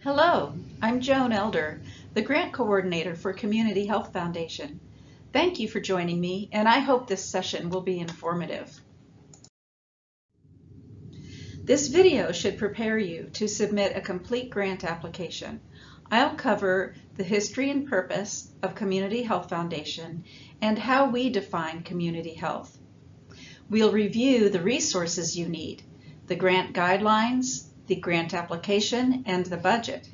Hello, I'm Joan Elder, the Grant Coordinator for Community Health Foundation. Thank you for joining me, and I hope this session will be informative. This video should prepare you to submit a complete grant application. I'll cover the history and purpose of Community Health Foundation and how we define community health. We'll review the resources you need, the grant guidelines, the grant application, and the budget.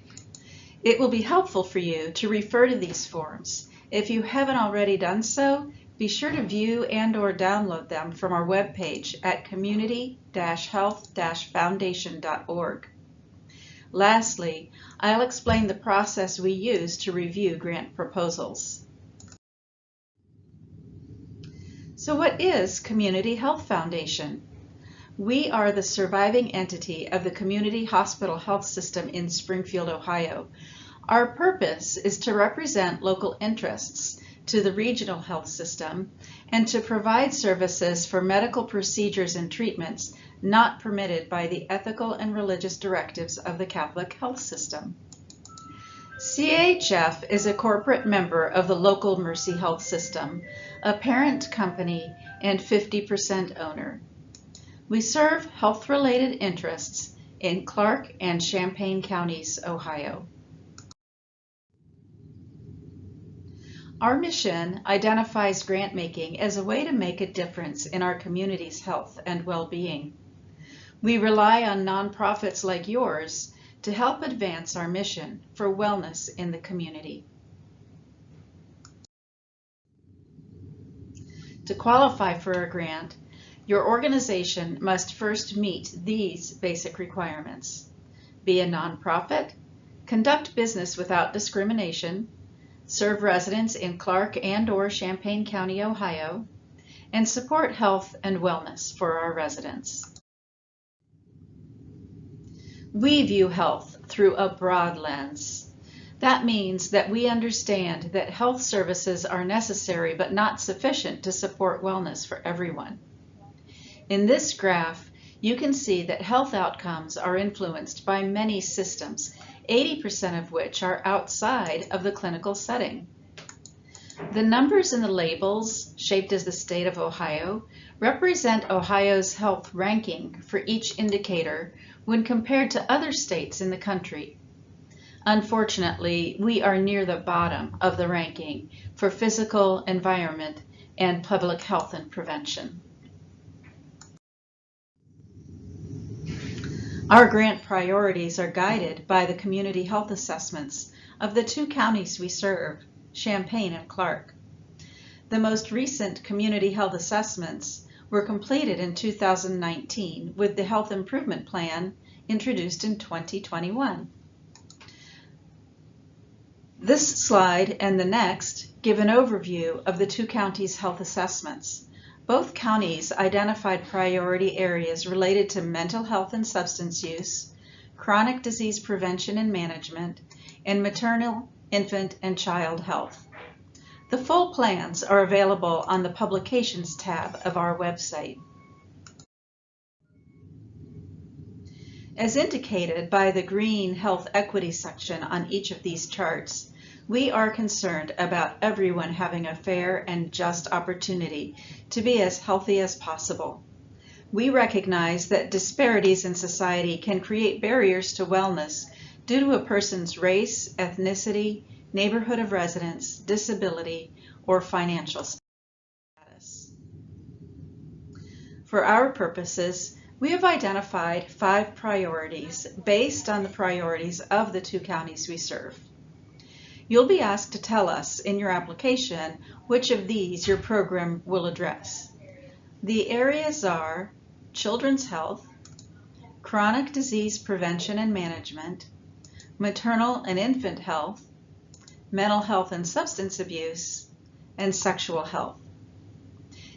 It will be helpful for you to refer to these forms. If you haven't already done so, be sure to view and/or download them from our webpage at community-health-foundation.org. Lastly, I'll explain the process we use to review grant proposals. So what is Community Health Foundation? We are the surviving entity of the Community Hospital Health System in Springfield, Ohio. Our purpose is to represent local interests to the regional health system and to provide services for medical procedures and treatments not permitted by the ethical and religious directives of the Catholic health system. CHF is a corporate member of the local Mercy Health System, a parent company and 50% owner. We serve health-related interests in Clark and Champaign counties, Ohio. Our mission identifies grant making as a way to make a difference in our community's health and well-being. We rely on nonprofits like yours to help advance our mission for wellness in the community. To qualify for a grant, your organization must first meet these basic requirements: be a nonprofit, conduct business without discrimination, serve residents in Clark and/or Champaign County, Ohio, and support health and wellness for our residents. We view health through a broad lens. That means that we understand that health services are necessary but not sufficient to support wellness for everyone. In this graph, you can see that health outcomes are influenced by many systems, 80% of which are outside of the clinical setting. The numbers in the labels, shaped as the state of Ohio, represent Ohio's health ranking for each indicator when compared to other states in the country. Unfortunately, we are near the bottom of the ranking for physical, environment, and public health and prevention. Our grant priorities are guided by the community health assessments of the two counties we serve, Champaign and Clark. The most recent community health assessments were completed in 2019 with the Health Improvement Plan introduced in 2021. This slide and the next give an overview of the two counties' health assessments. Both counties identified priority areas related to mental health and substance use, chronic disease prevention and management, and maternal, infant, and child health. The full plans are available on the Publications tab of our website. As indicated by the green health equity section on each of these charts, we are concerned about everyone having a fair and just opportunity to be as healthy as possible. We recognize that disparities in society can create barriers to wellness due to a person's race, ethnicity, neighborhood of residence, disability, or financial status. For our purposes, we have identified 5 priorities based on the priorities of the two counties we serve. You'll be asked to tell us in your application which of these your program will address. The areas are children's health, chronic disease prevention and management, maternal and infant health, mental health and substance abuse, and sexual health.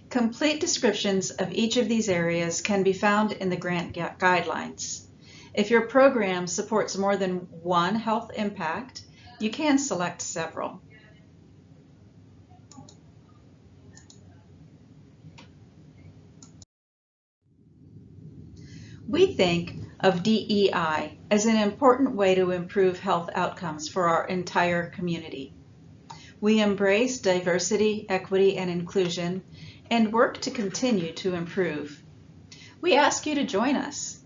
Complete descriptions of each of these areas can be found in the grant guidelines. If your program supports more than one health impact, you can select several. We think of DEI as an important way to improve health outcomes for our entire community. We embrace diversity, equity, and inclusion and work to continue to improve. We ask you to join us.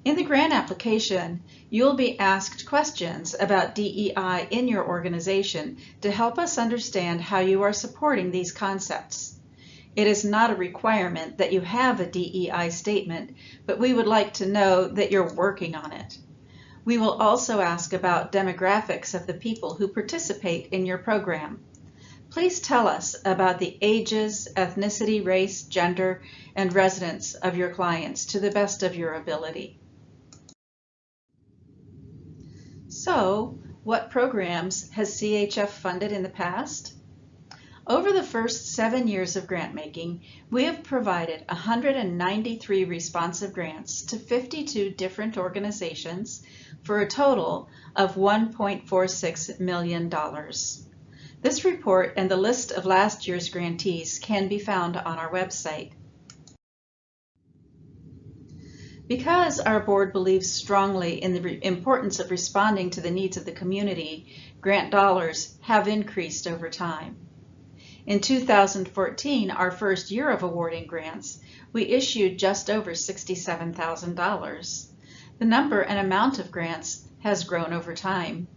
In the grant application, you'll be asked questions about DEI in your organization to help us understand how you are supporting these concepts. It is not a requirement that you have a DEI statement, but we would like to know that you're working on it. We will also ask about demographics of the people who participate in your program. Please tell us about the ages, ethnicity, race, gender, and residence of your clients to the best of your ability. So, what programs has CHF funded in the past? Over the first 7 years of grant making, we have provided 193 responsive grants to 52 different organizations for a total of $1.46 million. This report and the list of last year's grantees can be found on our website. Because our board believes strongly in the importance of responding to the needs of the community, grant dollars have increased over time. In 2014, our first year of awarding grants, we issued just over $67,000. The number and amount of grants has grown over time.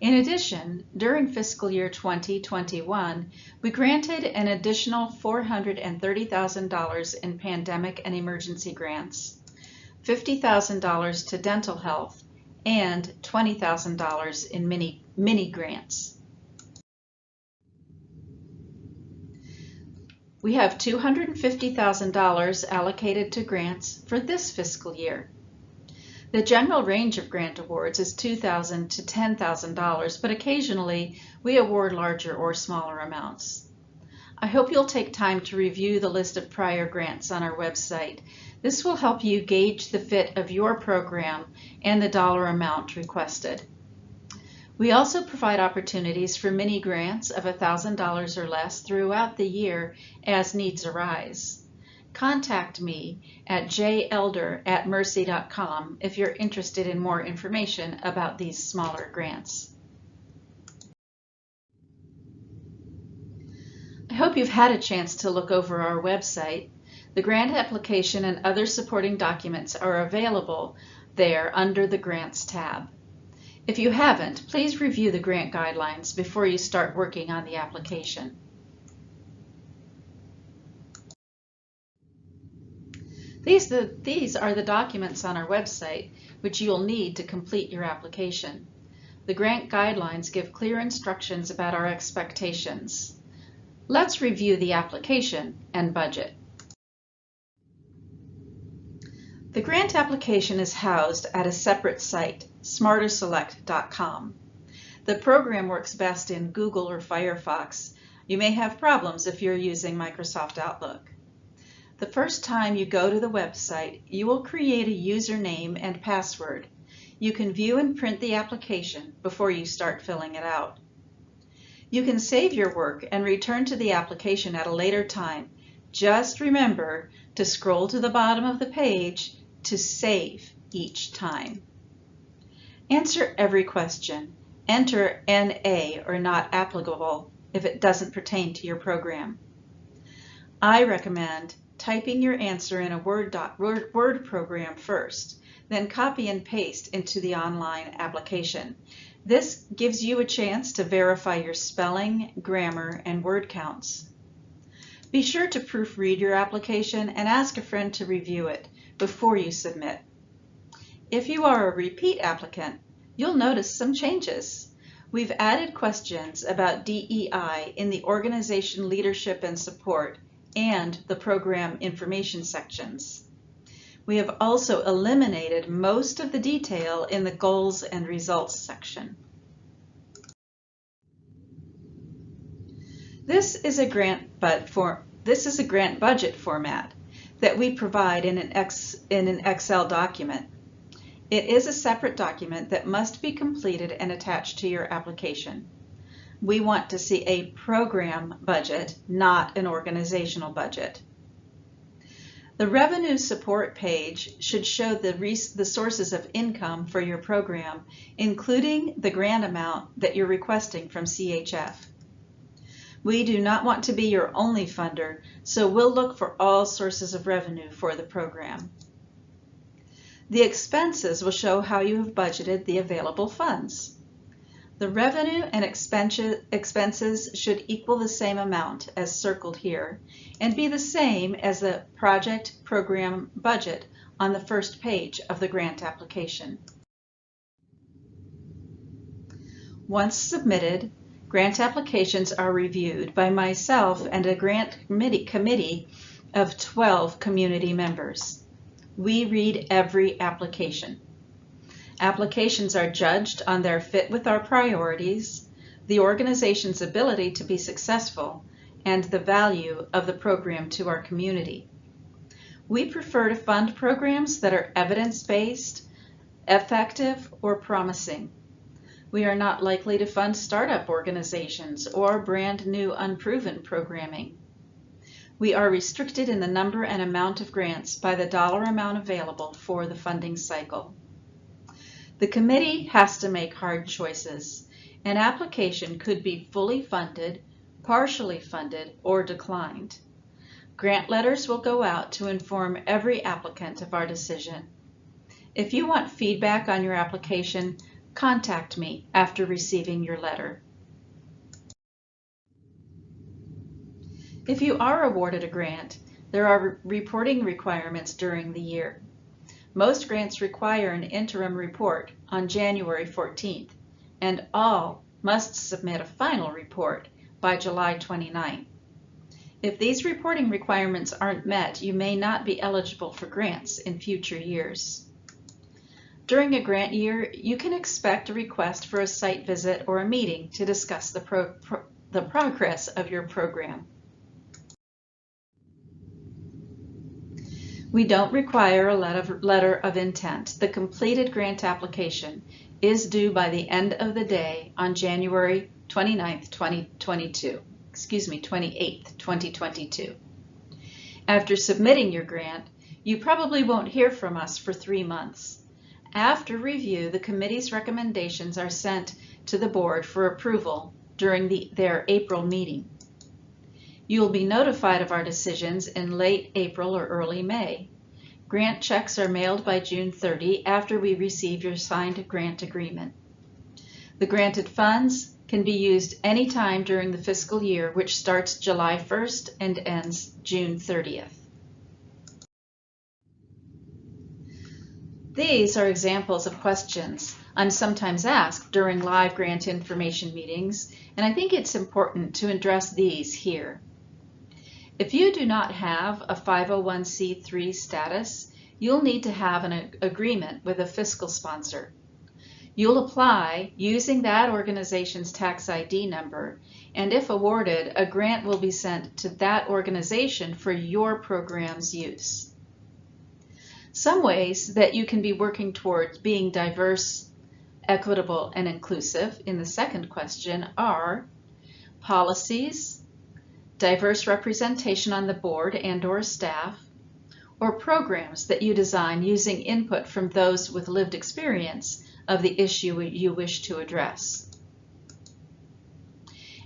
In addition, during fiscal year 2021, we granted an additional $430,000 in pandemic and emergency grants, $50,000 to dental health, and $20,000 in mini grants. We have $250,000 allocated to grants for this fiscal year. The general range of grant awards is $2,000 to $10,000, but occasionally we award larger or smaller amounts. I hope you'll take time to review the list of prior grants on our website. This will help you gauge the fit of your program and the dollar amount requested. We also provide opportunities for mini grants of $1,000 or less throughout the year as needs arise. Contact me at jelder@mercy.com if you're interested in more information about these smaller grants. I hope you've had a chance to look over our website. The grant application and other supporting documents are available there under the Grants tab. If you haven't, please review the grant guidelines before you start working on the application. These are the documents on our website which you'll need to complete your application. The grant guidelines give clear instructions about our expectations. Let's review the application and budget. The grant application is housed at a separate site, smarterselect.com. The program works best in Google or Firefox. You may have problems if you're using Microsoft Outlook. The first time you go to the website, you will create a username and password. You can view and print the application before you start filling it out. You can save your work and return to the application at a later time. Just remember to scroll to the bottom of the page to save each time. Answer every question. Enter NA or not applicable if it doesn't pertain to your program. I recommend typing your answer in a Word program first, then copy and paste into the online application. This gives you a chance to verify your spelling, grammar, and word counts. Be sure to proofread your application and ask a friend to review it before you submit. If you are a repeat applicant, you'll notice some changes. We've added questions about DEI in the organization leadership and support and the program information sections. We have also eliminated most of the detail in the goals and results section. This is a grant budget format that we provide in an Excel document. It is a separate document that must be completed and attached to your application. We want to see a program budget, not an organizational budget. The revenue support page should show the sources of income for your program, including the grant amount that you're requesting from CHF. We do not want to be your only funder, so we'll look for all sources of revenue for the program. The expenses will show how you have budgeted the available funds. The revenue and expenses should equal the same amount as circled here and be the same as the project program budget on the first page of the grant application. Once submitted, grant applications are reviewed by myself and a grant committee of 12 community members. We read every application. Applications are judged on their fit with our priorities, the organization's ability to be successful, and the value of the program to our community. We prefer to fund programs that are evidence-based, effective, or promising. We are not likely to fund startup organizations or brand new unproven programming. We are restricted in the number and amount of grants by the dollar amount available for the funding cycle. The committee has to make hard choices. An application could be fully funded, partially funded, or declined. Grant letters will go out to inform every applicant of our decision. If you want feedback on your application, contact me after receiving your letter. If you are awarded a grant, there are reporting requirements during the year. Most grants require an interim report on January 14th, and all must submit a final report by July 29th. If these reporting requirements aren't met, you may not be eligible for grants in future years. During a grant year, you can expect a request for a site visit or a meeting to discuss the progress of your program. We don't require a letter of intent. The completed grant application is due by the end of the day on January 29th, 2022. 28th, 2022. After submitting your grant, you probably won't hear from us for 3 months. After review, the committee's recommendations are sent to the board for approval during their April meeting. You will be notified of our decisions in late April or early May. Grant checks are mailed by June 30 after we receive your signed grant agreement. The granted funds can be used anytime during the fiscal year, which starts July 1st and ends June 30th. These are examples of questions I'm sometimes asked during live grant information meetings, and I think it's important to address these here. If you do not have a 501c3 status, you'll need to have an agreement with a fiscal sponsor. You'll apply using that organization's tax ID number, and if awarded, a grant will be sent to that organization for your program's use. Some ways that you can be working towards being diverse, equitable, and inclusive in the second question are policies, diverse representation on the board and/or staff, or programs that you design using input from those with lived experience of the issue you wish to address.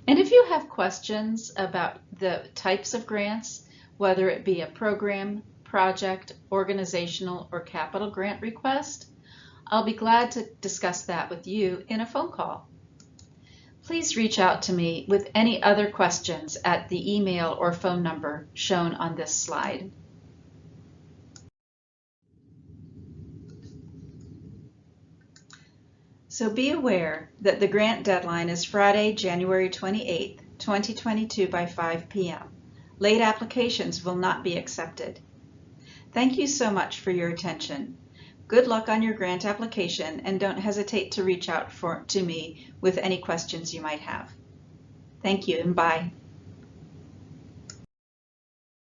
And if you have questions about the types of grants, whether it be a program, project, organizational, or capital grant request, I'll be glad to discuss that with you in a phone call. Please reach out to me with any other questions at the email or phone number shown on this slide. So be aware that the grant deadline is Friday, January 28th, 2022 by 5 p.m. Late applications will not be accepted. Thank you so much for your attention. Good luck on your grant application, and don't hesitate to reach out to me with any questions you might have. Thank you, and bye.